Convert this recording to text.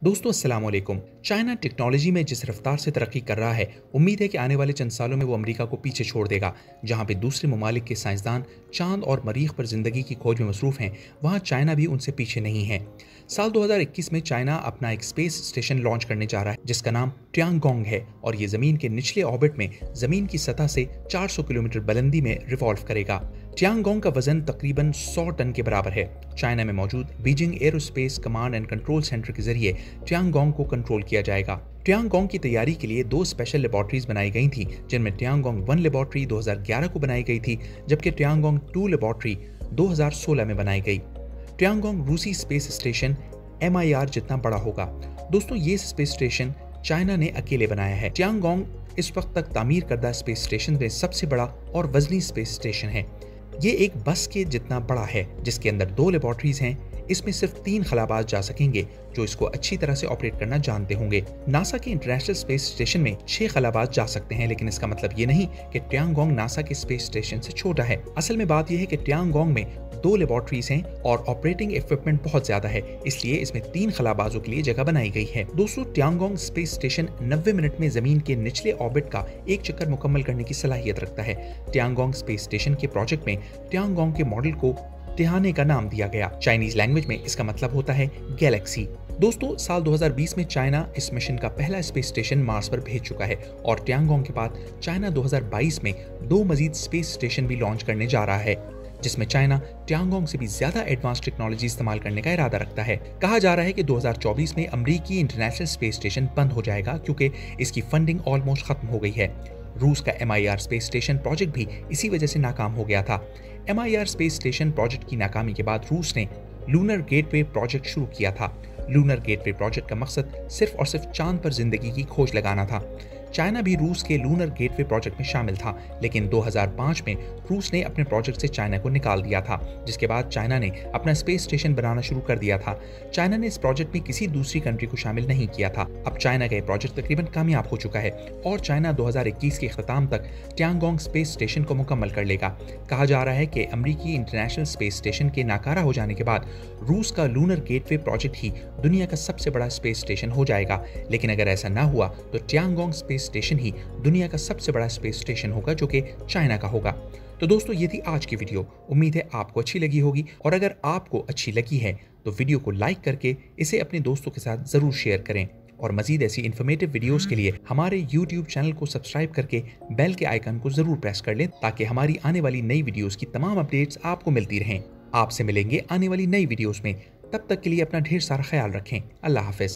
दोस्तों अस्सलाम वालेकुम। चाइना टेक्नोलॉजी में जिस रफ्तार से तरक्की कर रहा है, उम्मीद है कि आने वाले चंद सालों में वो अमेरिका को पीछे छोड़ देगा। जहां पे दूसरे ममालिक के साइंसदान चांद और मरीख पर जिंदगी की खोज में मसरूफ हैं, वहां चाइना भी उनसे पीछे नहीं है। साल 2021 में चाइना अपना एक स्पेस स्टेशन लॉन्च करने जा रहा है जिसका नाम ट्यांगोंग है और ये जमीन के निचले ऑर्बिट में जमीन की सतह से 400 किलोमीटर बुलंदी में रिवॉल्व करेगा। ट्यांगोंग का वजन तकरीबन 100 टन के बराबर है। चाइना में मौजूद Beijing aerospace command and control centre के जरिए ट्यांगोंग को कंट्रोल किया जाएगा। ट्यांगोंग की तैयारी के लिए 2 स्पेशल लेबोरेटरीज बनाई गई थी, जिनमें ट्यांगोंग 1 लेबोरेटरी 2011 को बनाई गई थी, जबकि ट्यांगोंग 2 लेबोरेटरी 2016 में बनाई गई। ट्यांगोंग रूसी स्पेस स्टेशन MIR जितना बड़ा होगा। दोस्तों ये स्पेस स्टेशन चाइना ने अकेले बनाया है। ट्यांगोंग इस वक्त तक तामीर करदा स्पेस स्टेशन में सबसे बड़ा और वजनी स्पेस स्टेशन है। ये एक बस के जितना बड़ा है जिसके अंदर 2 लेबोरेटरीज हैं। इसमें सिर्फ 3 खलाबाज जा सकेंगे जो इसको अच्छी तरह से ऑपरेट करना जानते होंगे। नासा के इंटरनेशनल स्पेस स्टेशन में 6 खलाबाज जा सकते हैं, लेकिन इसका मतलब ये नहीं कि ट्यांगोंग नासा के स्पेस स्टेशन से छोटा है। असल में बात यह है कि ट्यांगोंग में 2 लेबोरेटरीज हैं और ऑपरेटिंग इक्विपमेंट बहुत ज्यादा है, इसलिए इसमें 3 खलाबाजों के लिए जगह बनाई गई है। दोस्तों ट्यांगोंग स्पेस स्टेशन 90 मिनट में जमीन के निचले ऑर्बिट का एक चक्कर मुकम्मल करने की सलाहियत रखता है। ट्यांगोंग स्पेस स्टेशन के प्रोजेक्ट में ट्यांगोंग के मॉडल को तिहाने का नाम दिया गया। चाइनीज लैंग्वेज में इसका मतलब होता है गैलेक्सी। दोस्तों साल 2020 में चाइना इस मिशन का पहला स्पेस स्टेशन मार्स पर भेज चुका है और ट्यांगोंग के बाद चाइना 2022 में 2 मजीद स्पेस स्टेशन भी लॉन्च करने जा रहा है, जिसमें चाइना ट्यांगोंग से भी ज्यादा एडवांस टेक्नोलॉजी इस्तेमाल करने का इरादा रखता है। कहा जा रहा है कि 2024 में अमेरिकी इंटरनेशनल स्पेस स्टेशन बंद हो जाएगा क्योंकि इसकी फंडिंग ऑलमोस्ट खत्म हो गई है। रूस का MIR स्पेस स्टेशन प्रोजेक्ट भी इसी वजह से नाकाम हो गया था। MIR स्पेस स्टेशन प्रोजेक्ट की नाकामी के बाद रूस ने लूनर गेटवे प्रोजेक्ट शुरू किया था। लूनर गेटवे प्रोजेक्ट का मकसद सिर्फ और सिर्फ चांद पर जिंदगी की खोज लगाना था। चाइना भी रूस के लूनर गेटवे प्रोजेक्ट में शामिल था, लेकिन 2005 में रूस ने अपने प्रोजेक्ट से चाइना को निकाल दिया था, जिसके बाद चाइना ने अपना स्पेस स्टेशन बनाना शुरू कर दिया था। चाइना ने इस प्रोजेक्ट में किसी दूसरी कंट्री को शामिल नहीं किया था। अब चाइना का यह प्रोजेक्ट तकरीबन कामयाब हो चुका है और चाइना 2021 के अख्ताम तक ट्यांगोंग स्पेस स्टेशन को मुकम्मल कर लेगा। कहा जा रहा है कि अमेरिकी इंटरनेशनल स्पेस स्टेशन के नाकारा हो जाने के बाद रूस का लूनर गेटवे प्रोजेक्ट ही दुनिया का सबसे बड़ा स्पेस स्टेशन हो जाएगा, लेकिन अगर ऐसा ना हुआ तो ट्यांगोंग स्पेस स्टेशन ही दुनिया का सबसे बड़ा स्पेस स्टेशन होगा जो कि चाइना का होगा। तो दोस्तों ये थी आज की वीडियो। उम्मीद है आपको अच्छी लगी होगी और अगर आपको अच्छी लगी है तो वीडियो को लाइक करके इसे अपने दोस्तों के साथ जरूर शेयर करें और मजीद ऐसी इन्फॉर्मेटिव वीडियोस के लिए हमारे YouTube चैनल को सब्सक्राइब करके बेल के आइकन को जरूर प्रेस कर लें ताकि हमारी आने वाली नई वीडियोस की तमाम अपडेट्स आपको मिलती रहें। आपसे मिलेंगे आने वाली नई वीडियोस में। तब तक के लिए अपना ढेर सारा ख्याल रखें। अल्लाह हाफिज।